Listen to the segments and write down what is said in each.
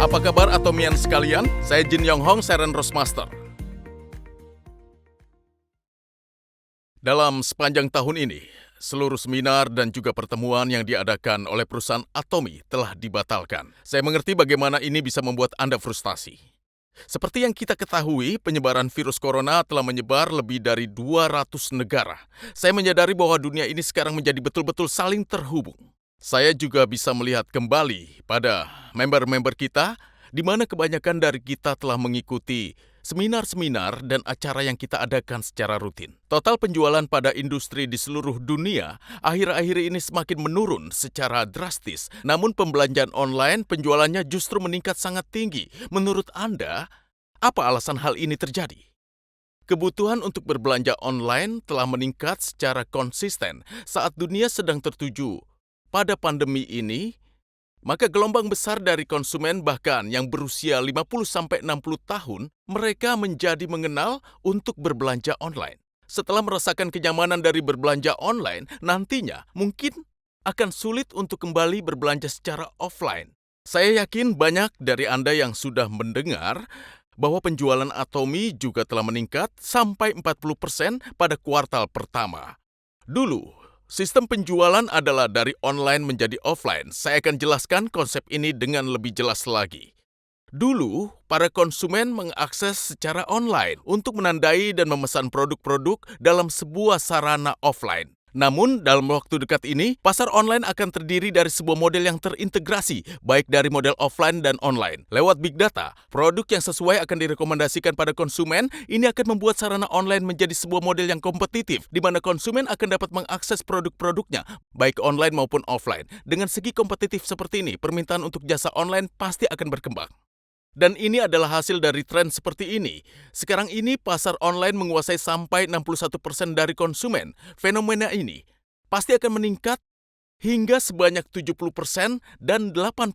Apa kabar Atomian sekalian? Saya Jin Yong Hong, Seren Roastmaster. Dalam sepanjang tahun ini, seluruh seminar dan juga pertemuan yang diadakan oleh perusahaan Atomi telah dibatalkan. Saya mengerti bagaimana ini bisa membuat Anda frustasi. Seperti yang kita ketahui, penyebaran virus corona telah menyebar lebih dari 200 negara. Saya menyadari bahwa dunia ini sekarang menjadi betul-betul saling terhubung. Saya juga bisa melihat kembali pada member-member kita, di mana kebanyakan dari kita telah mengikuti seminar-seminar dan acara yang kita adakan secara rutin. Total penjualan pada industri di seluruh dunia akhir-akhir ini semakin menurun secara drastis. Namun pembelanjaan online penjualannya justru meningkat sangat tinggi. Menurut Anda, apa alasan hal ini terjadi? Kebutuhan untuk berbelanja online telah meningkat secara konsisten saat dunia sedang tertuju pada pandemi ini, maka gelombang besar dari konsumen bahkan yang berusia 50-60 tahun, mereka menjadi mengenal untuk berbelanja online. Setelah merasakan kenyamanan dari berbelanja online, nantinya mungkin akan sulit untuk kembali berbelanja secara offline. Saya yakin banyak dari Anda yang sudah mendengar bahwa penjualan Atomi juga telah meningkat sampai 40% pada kuartal pertama. Dulu, sistem penjualan adalah dari online menjadi offline. Saya akan jelaskan konsep ini dengan lebih jelas lagi. Dulu, para konsumen mengakses secara online untuk menandai dan memesan produk-produk dalam sebuah sarana offline. Namun, dalam waktu dekat ini, pasar online akan terdiri dari sebuah model yang terintegrasi, baik dari model offline dan online. Lewat big data, produk yang sesuai akan direkomendasikan pada konsumen. Ini akan membuat sarana online menjadi sebuah model yang kompetitif, di mana konsumen akan dapat mengakses produk-produknya, baik online maupun offline. Dengan segi kompetitif seperti ini, permintaan untuk jasa online pasti akan berkembang. Dan ini adalah hasil dari tren seperti ini. Sekarang ini pasar online menguasai sampai 61% dari konsumen. Fenomena ini pasti akan meningkat hingga sebanyak 70% dan 80%.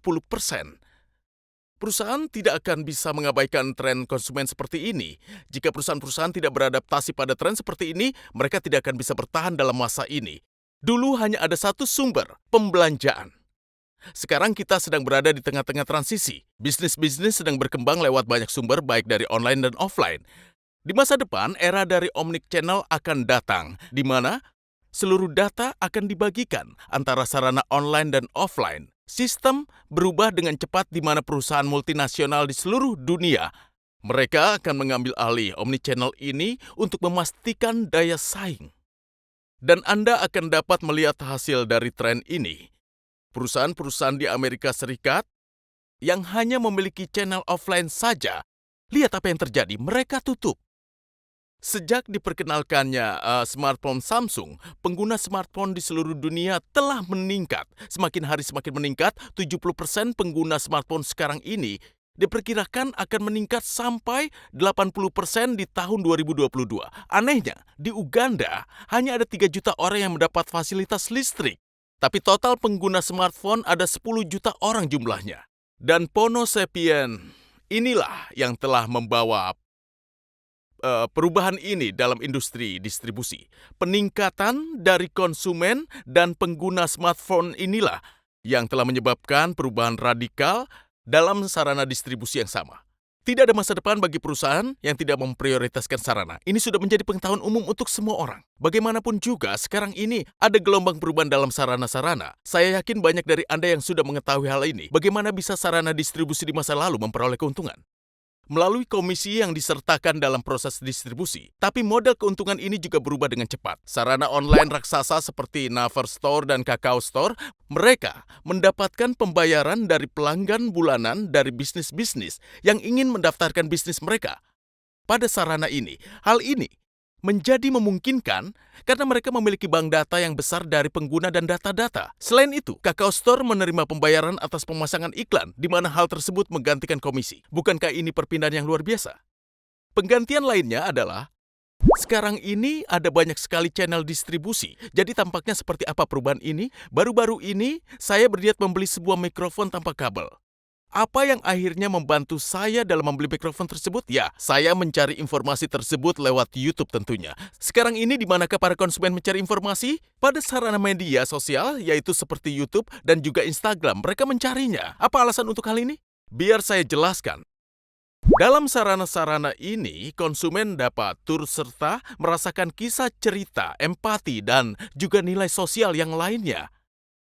Perusahaan tidak akan bisa mengabaikan tren konsumen seperti ini. Jika perusahaan-perusahaan tidak beradaptasi pada tren seperti ini, mereka tidak akan bisa bertahan dalam masa ini. Dulu hanya ada satu sumber, pembelanjaan. Sekarang kita sedang berada di tengah-tengah transisi. Bisnis-bisnis sedang berkembang lewat banyak sumber baik dari online dan offline. Di masa depan, era dari omnichannel akan datang, di mana seluruh data akan dibagikan antara sarana online dan offline. Sistem berubah dengan cepat di mana perusahaan multinasional di seluruh dunia, mereka akan mengambil alih omnichannel ini untuk memastikan daya saing. Dan Anda akan dapat melihat hasil dari tren ini. Perusahaan-perusahaan di Amerika Serikat yang hanya memiliki channel offline saja, lihat apa yang terjadi, mereka tutup. Sejak diperkenalkannya smartphone Samsung, pengguna smartphone di seluruh dunia telah meningkat. Semakin hari semakin meningkat, 70% pengguna smartphone sekarang ini diperkirakan akan meningkat sampai 80% di tahun 2022. Anehnya, di Uganda hanya ada 3 juta orang yang mendapat fasilitas listrik. Tapi total pengguna smartphone ada 10 juta orang jumlahnya. Dan Pono Sapien inilah yang telah membawa perubahan ini dalam industri distribusi. Peningkatan dari konsumen dan pengguna smartphone inilah yang telah menyebabkan perubahan radikal dalam sarana distribusi yang sama. Tidak ada masa depan bagi perusahaan yang tidak memprioritaskan sarana. Ini sudah menjadi pengetahuan umum untuk semua orang. Bagaimanapun juga, sekarang ini ada gelombang perubahan dalam sarana-sarana. Saya yakin banyak dari Anda yang sudah mengetahui hal ini. Bagaimana bisa sarana distribusi di masa lalu memperoleh keuntungan? Melalui komisi yang disertakan dalam proses distribusi. Tapi model keuntungan ini juga berubah dengan cepat. Sarana online raksasa seperti Naver Store dan Kakao Store, mereka mendapatkan pembayaran dari pelanggan bulanan dari bisnis-bisnis yang ingin mendaftarkan bisnis mereka pada sarana ini. Hal ini menjadi memungkinkan karena mereka memiliki bank data yang besar dari pengguna dan data-data. Selain itu, Kakao Store menerima pembayaran atas pemasangan iklan, di mana hal tersebut menggantikan komisi. Bukankah ini perpindahan yang luar biasa? Penggantian lainnya adalah, sekarang ini ada banyak sekali channel distribusi. Jadi tampaknya seperti apa perubahan ini? Baru-baru ini, saya berniat membeli sebuah mikrofon tanpa kabel. Apa yang akhirnya membantu saya dalam membeli mikrofon tersebut? Ya, saya mencari informasi tersebut lewat YouTube tentunya. Sekarang ini di manakah para konsumen mencari informasi? Pada sarana media sosial, yaitu seperti YouTube dan juga Instagram. Mereka mencarinya. Apa alasan untuk hal ini? Biar saya jelaskan. Dalam sarana-sarana ini, konsumen dapat turut serta merasakan kisah cerita, empati, dan juga nilai sosial yang lainnya.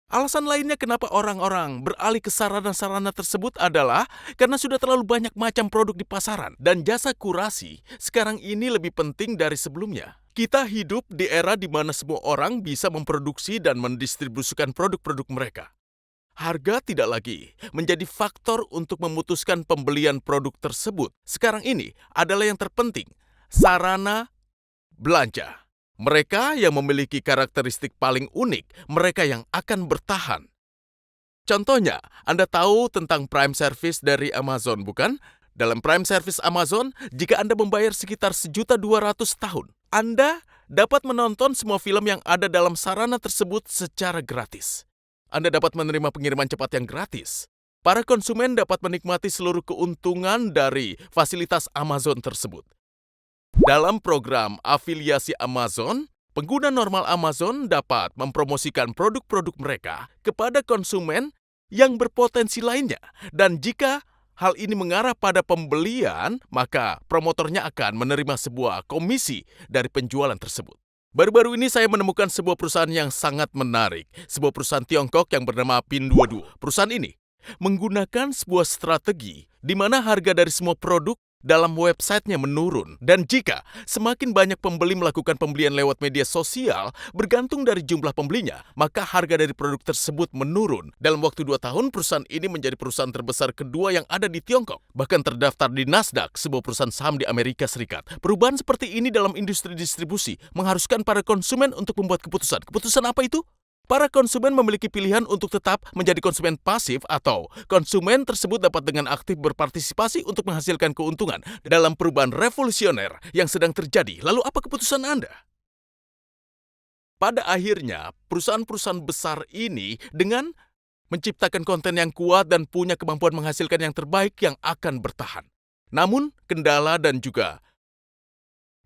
Alasan lainnya kenapa orang-orang beralih ke sarana-sarana tersebut adalah karena sudah terlalu banyak macam produk di pasaran dan jasa kurasi sekarang ini lebih penting dari sebelumnya. Kita hidup di era di mana semua orang bisa memproduksi dan mendistribusikan produk-produk mereka. Harga tidak lagi menjadi faktor untuk memutuskan pembelian produk tersebut. Sekarang ini adalah yang terpenting, sarana belanja. Mereka yang memiliki karakteristik paling unik, mereka yang akan bertahan. Contohnya, Anda tahu tentang Prime Service dari Amazon, bukan? Dalam Prime Service Amazon, jika Anda membayar sekitar 1.200.000 tahun, Anda dapat menonton semua film yang ada dalam sarana tersebut secara gratis. Anda dapat menerima pengiriman cepat yang gratis. Para konsumen dapat menikmati seluruh keuntungan dari fasilitas Amazon tersebut. Dalam program afiliasi Amazon, pengguna normal Amazon dapat mempromosikan produk-produk mereka kepada konsumen yang berpotensi lainnya. Dan jika hal ini mengarah pada pembelian, maka promotornya akan menerima sebuah komisi dari penjualan tersebut. Baru-baru ini saya menemukan sebuah perusahaan yang sangat menarik. Sebuah perusahaan Tiongkok yang bernama Pinduoduo. Perusahaan ini menggunakan sebuah strategi di mana harga dari semua produk dalam websitenya menurun. Dan jika semakin banyak pembeli melakukan pembelian lewat media sosial, bergantung dari jumlah pembelinya, maka harga dari produk tersebut menurun. Dalam waktu 2 tahun, perusahaan ini menjadi perusahaan terbesar kedua yang ada di Tiongkok. Bahkan terdaftar di Nasdaq, sebuah perusahaan saham di Amerika Serikat. Perubahan seperti ini dalam industri distribusi mengharuskan para konsumen untuk membuat keputusan. Keputusan apa itu? Para konsumen memiliki pilihan untuk tetap menjadi konsumen pasif atau konsumen tersebut dapat dengan aktif berpartisipasi untuk menghasilkan keuntungan dalam perubahan revolusioner yang sedang terjadi. Lalu apa keputusan Anda? Pada akhirnya, perusahaan-perusahaan besar ini dengan menciptakan konten yang kuat dan punya kemampuan menghasilkan yang terbaik yang akan bertahan. Namun, kendala dan juga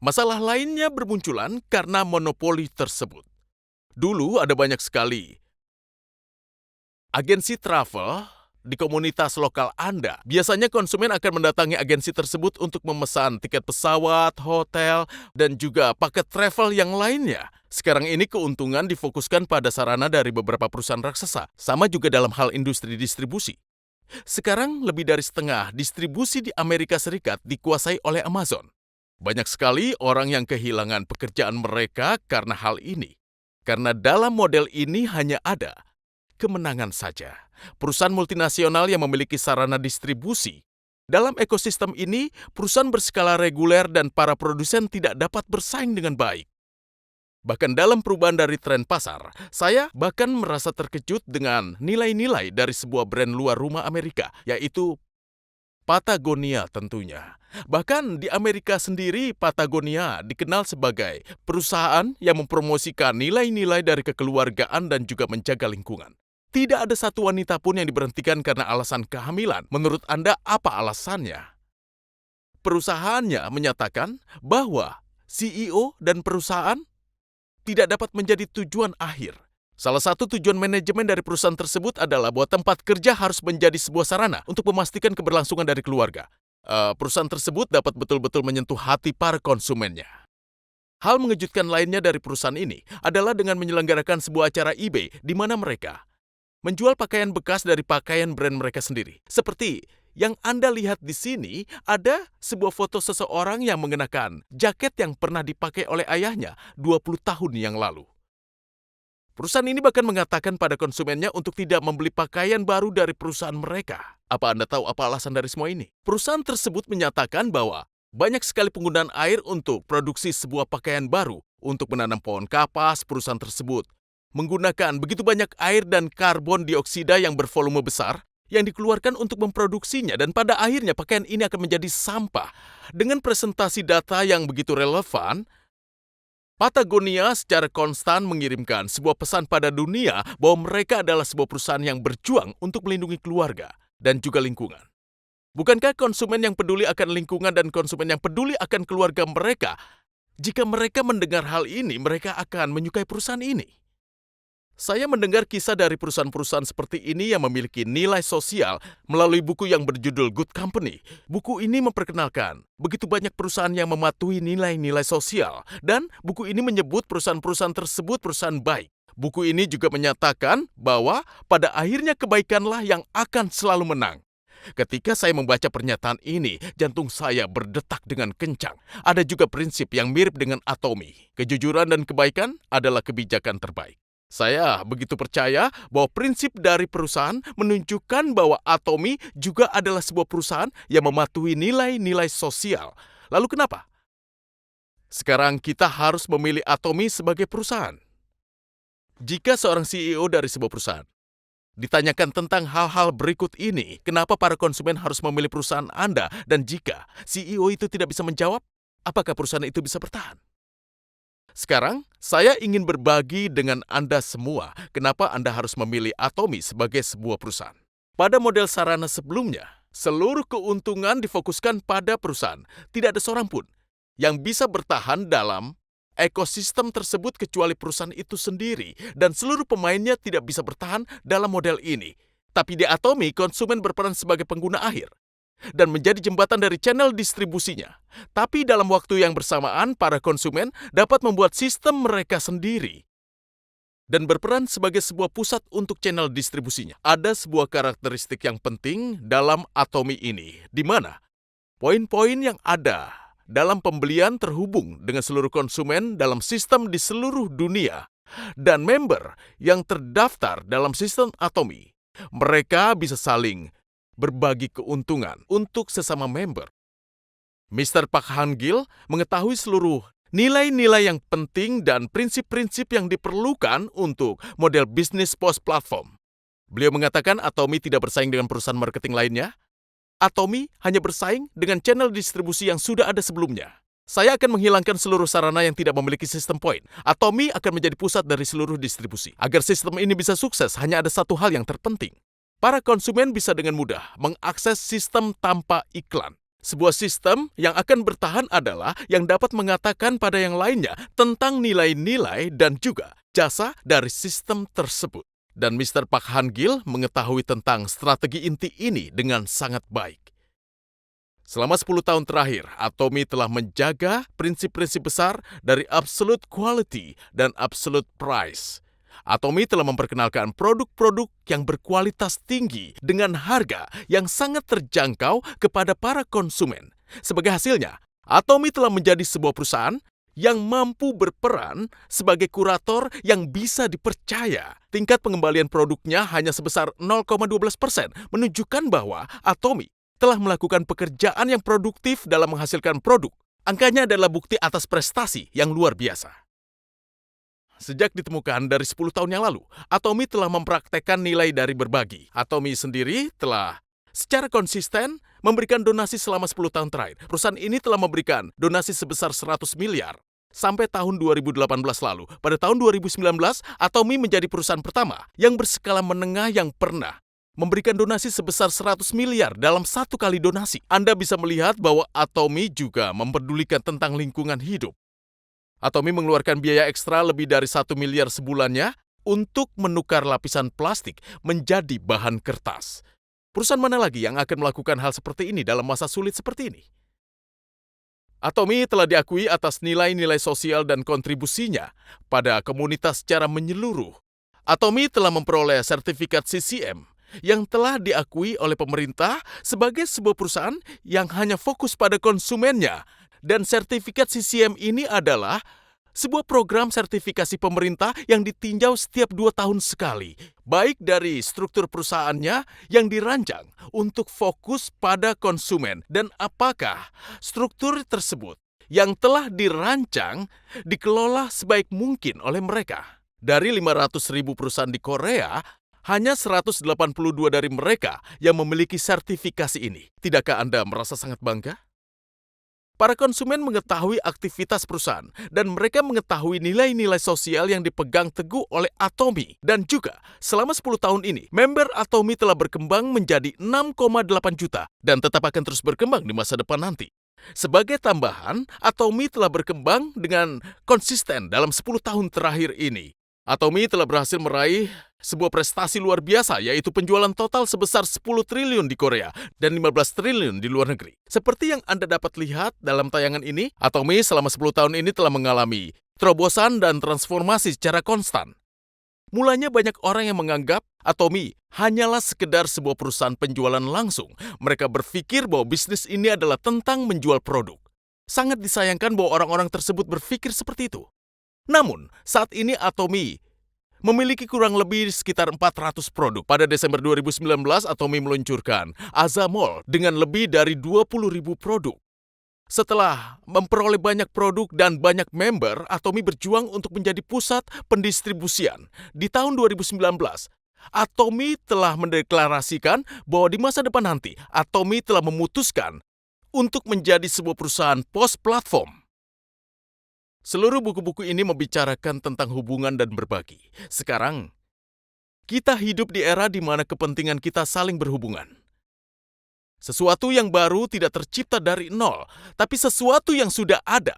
masalah lainnya bermunculan karena monopoli tersebut. Dulu ada banyak sekali agensi travel di komunitas lokal Anda. Biasanya konsumen akan mendatangi agensi tersebut untuk memesan tiket pesawat, hotel, dan juga paket travel yang lainnya. Sekarang ini keuntungan difokuskan pada sarana dari beberapa perusahaan raksasa. Sama juga dalam hal industri distribusi. Sekarang lebih dari setengah distribusi di Amerika Serikat dikuasai oleh Amazon. Banyak sekali orang yang kehilangan pekerjaan mereka karena hal ini. Karena dalam model ini hanya ada kemenangan saja. Perusahaan multinasional yang memiliki sarana distribusi. Dalam ekosistem ini, perusahaan berskala reguler dan para produsen tidak dapat bersaing dengan baik. Bahkan dalam perubahan dari tren pasar, saya bahkan merasa terkejut dengan nilai-nilai dari sebuah brand luar rumah Amerika, yaitu Patagonia tentunya. Bahkan di Amerika sendiri, Patagonia dikenal sebagai perusahaan yang mempromosikan nilai-nilai dari kekeluargaan dan juga menjaga lingkungan. Tidak ada satu wanita pun yang diberhentikan karena alasan kehamilan. Menurut Anda, apa alasannya? Perusahaannya menyatakan bahwa CEO dan perusahaan tidak dapat menjadi tujuan akhir. Salah satu tujuan manajemen dari perusahaan tersebut adalah bahwa tempat kerja harus menjadi sebuah sarana untuk memastikan keberlangsungan dari keluarga. Perusahaan tersebut dapat betul-betul menyentuh hati para konsumennya. Hal mengejutkan lainnya dari perusahaan ini adalah dengan menyelenggarakan sebuah acara eBay di mana mereka menjual pakaian bekas dari pakaian brand mereka sendiri. Seperti yang Anda lihat di sini, ada sebuah foto seseorang yang mengenakan jaket yang pernah dipakai oleh ayahnya 20 tahun yang lalu. Perusahaan ini bahkan mengatakan pada konsumennya untuk tidak membeli pakaian baru dari perusahaan mereka. Apa Anda tahu apa alasan dari semua ini? Perusahaan tersebut menyatakan bahwa banyak sekali penggunaan air untuk produksi sebuah pakaian baru. Untuk menanam pohon kapas, perusahaan tersebut menggunakan begitu banyak air dan karbon dioksida yang bervolume besar yang dikeluarkan untuk memproduksinya, dan pada akhirnya pakaian ini akan menjadi sampah. Dengan presentasi data yang begitu relevan, Patagonia secara konstan mengirimkan sebuah pesan pada dunia bahwa mereka adalah sebuah perusahaan yang berjuang untuk melindungi keluarga dan juga lingkungan. Bukankah konsumen yang peduli akan lingkungan dan konsumen yang peduli akan keluarga mereka, jika mereka mendengar hal ini, mereka akan menyukai perusahaan ini? Saya mendengar kisah dari perusahaan-perusahaan seperti ini yang memiliki nilai sosial melalui buku yang berjudul Good Company. Buku ini memperkenalkan begitu banyak perusahaan yang mematuhi nilai-nilai sosial, dan buku ini menyebut perusahaan-perusahaan tersebut perusahaan baik. Buku ini juga menyatakan bahwa pada akhirnya kebaikanlah yang akan selalu menang. Ketika saya membaca pernyataan ini, jantung saya berdetak dengan kencang. Ada juga prinsip yang mirip dengan Atomy. Kejujuran dan kebaikan adalah kebijakan terbaik. Saya begitu percaya bahwa prinsip dari perusahaan menunjukkan bahwa Atomy juga adalah sebuah perusahaan yang mematuhi nilai-nilai sosial. Lalu kenapa? Sekarang kita harus memilih Atomy sebagai perusahaan. Jika seorang CEO dari sebuah perusahaan ditanyakan tentang hal-hal berikut ini, kenapa para konsumen harus memilih perusahaan Anda, dan jika CEO itu tidak bisa menjawab, apakah perusahaan itu bisa bertahan? Sekarang, saya ingin berbagi dengan Anda semua kenapa Anda harus memilih Atomy sebagai sebuah perusahaan. Pada model sarana sebelumnya, seluruh keuntungan difokuskan pada perusahaan. Tidak ada seorang pun yang bisa bertahan dalam ekosistem tersebut kecuali perusahaan itu sendiri, dan seluruh pemainnya tidak bisa bertahan dalam model ini. Tapi di Atomy, konsumen berperan sebagai pengguna akhir dan menjadi jembatan dari channel distribusinya. Tapi dalam waktu yang bersamaan, para konsumen dapat membuat sistem mereka sendiri dan berperan sebagai sebuah pusat untuk channel distribusinya. Ada sebuah karakteristik yang penting dalam Atomy ini, di mana poin-poin yang ada dalam pembelian terhubung dengan seluruh konsumen dalam sistem di seluruh dunia, dan member yang terdaftar dalam sistem Atomy. Mereka bisa saling berbagi keuntungan untuk sesama member. Mr. Park Han-gil mengetahui seluruh nilai-nilai yang penting dan prinsip-prinsip yang diperlukan untuk model bisnis post-platform. Beliau mengatakan Atomy tidak bersaing dengan perusahaan marketing lainnya. Atomy hanya bersaing dengan channel distribusi yang sudah ada sebelumnya. Saya akan menghilangkan seluruh sarana yang tidak memiliki sistem poin. Atomy akan menjadi pusat dari seluruh distribusi. Agar sistem ini bisa sukses, hanya ada satu hal yang terpenting. Para konsumen bisa dengan mudah mengakses sistem tanpa iklan. Sebuah sistem yang akan bertahan adalah yang dapat mengatakan pada yang lainnya tentang nilai-nilai dan juga jasa dari sistem tersebut. Dan Mr. Park Han-gil mengetahui tentang strategi inti ini dengan sangat baik. Selama 10 tahun terakhir, Atomy telah menjaga prinsip-prinsip besar dari absolute quality dan absolute price. Atomy telah memperkenalkan produk-produk yang berkualitas tinggi dengan harga yang sangat terjangkau kepada para konsumen. Sebagai hasilnya, Atomy telah menjadi sebuah perusahaan yang mampu berperan sebagai kurator yang bisa dipercaya. Tingkat pengembalian produknya hanya sebesar 0,12%, menunjukkan bahwa Atomy telah melakukan pekerjaan yang produktif dalam menghasilkan produk. Angkanya adalah bukti atas prestasi yang luar biasa. Sejak ditemukan dari 10 tahun yang lalu, Atomy telah mempraktekkan nilai dari berbagi. Atomy sendiri telah secara konsisten memberikan donasi selama 10 tahun terakhir. Perusahaan ini telah memberikan donasi sebesar 100 miliar sampai tahun 2018 lalu. Pada tahun 2019, Atomy menjadi perusahaan pertama yang berskala menengah yang pernah memberikan donasi sebesar 100 miliar dalam satu kali donasi. Anda bisa melihat bahwa Atomy juga mempedulikan tentang lingkungan hidup. Atomy mengeluarkan biaya ekstra lebih dari 1 miliar sebulannya untuk menukar lapisan plastik menjadi bahan kertas. Perusahaan mana lagi yang akan melakukan hal seperti ini dalam masa sulit seperti ini? Atomy telah diakui atas nilai-nilai sosial dan kontribusinya pada komunitas secara menyeluruh. Atomy telah memperoleh sertifikat CCM yang telah diakui oleh pemerintah sebagai sebuah perusahaan yang hanya fokus pada konsumennya. Dan sertifikat CCM ini adalah sebuah program sertifikasi pemerintah yang ditinjau setiap 2 tahun sekali, baik dari struktur perusahaannya yang dirancang untuk fokus pada konsumen dan apakah struktur tersebut yang telah dirancang dikelola sebaik mungkin oleh mereka. Dari 500.000 perusahaan di Korea, hanya 182 dari mereka yang memiliki sertifikasi ini. Tidakkah Anda merasa sangat bangga? Para konsumen mengetahui aktivitas perusahaan dan mereka mengetahui nilai-nilai sosial yang dipegang teguh oleh Atomy. Dan juga, selama 10 tahun ini, member Atomy telah berkembang menjadi 6,8 juta dan tetap akan terus berkembang di masa depan nanti. Sebagai tambahan, Atomy telah berkembang dengan konsisten dalam 10 tahun terakhir ini. Atomy telah berhasil meraih sebuah prestasi luar biasa, yaitu penjualan total sebesar 10 triliun di Korea dan 15 triliun di luar negeri. Seperti yang Anda dapat lihat dalam tayangan ini, Atomy selama 10 tahun ini telah mengalami terobosan dan transformasi secara konstan. Mulanya banyak orang yang menganggap Atomy hanyalah sekedar sebuah perusahaan penjualan langsung. Mereka berpikir bahwa bisnis ini adalah tentang menjual produk. Sangat disayangkan bahwa orang-orang tersebut berpikir seperti itu. Namun, saat ini Atomy memiliki kurang lebih sekitar 400 produk. Pada Desember 2019, Atomy meluncurkan Aza Mall dengan lebih dari 20.000 produk. Setelah memperoleh banyak produk dan banyak member, Atomy berjuang untuk menjadi pusat pendistribusian. Di tahun 2019, Atomy telah mendeklarasikan bahwa di masa depan nanti, Atomy telah memutuskan untuk menjadi sebuah perusahaan pos platform. Seluruh buku-buku ini membicarakan tentang hubungan dan berbagi. Sekarang, kita hidup di era di mana kepentingan kita saling berhubungan. Sesuatu yang baru tidak tercipta dari nol, tapi sesuatu yang sudah ada,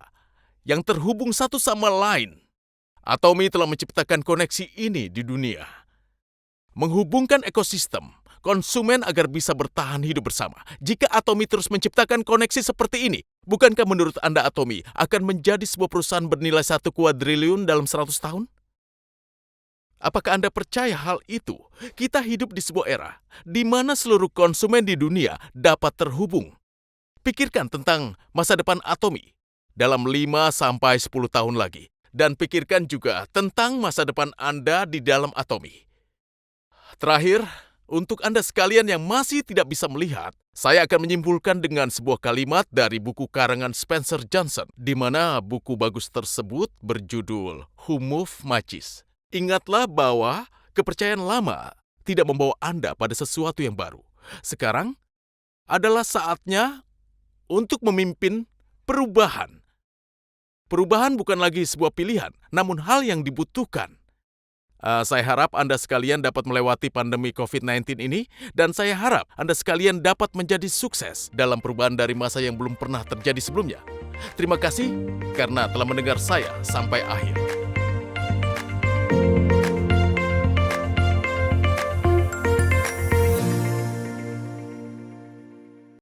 yang terhubung satu sama lain. Atomy telah menciptakan koneksi ini di dunia. Menghubungkan ekosistem, konsumen agar bisa bertahan hidup bersama. Jika Atomy terus menciptakan koneksi seperti ini, bukankah menurut Anda Atomy akan menjadi sebuah perusahaan bernilai 1 kuadriliun dalam 100 tahun? Apakah Anda percaya hal itu? Kita hidup di sebuah era di mana seluruh konsumen di dunia dapat terhubung. Pikirkan tentang masa depan Atomy dalam 5-10 tahun lagi. Dan pikirkan juga tentang masa depan Anda di dalam Atomy. Terakhir, untuk Anda sekalian yang masih tidak bisa melihat, saya akan menyimpulkan dengan sebuah kalimat dari buku karangan Spencer Johnson, di mana buku bagus tersebut berjudul Who Moved Matches. Ingatlah bahwa kepercayaan lama tidak membawa Anda pada sesuatu yang baru. Sekarang adalah saatnya untuk memimpin perubahan. Perubahan bukan lagi sebuah pilihan, namun hal yang dibutuhkan. Saya harap Anda sekalian dapat melewati pandemi COVID-19 ini, dan saya harap Anda sekalian dapat menjadi sukses dalam perubahan dari masa yang belum pernah terjadi sebelumnya. Terima kasih karena telah mendengar saya sampai akhir.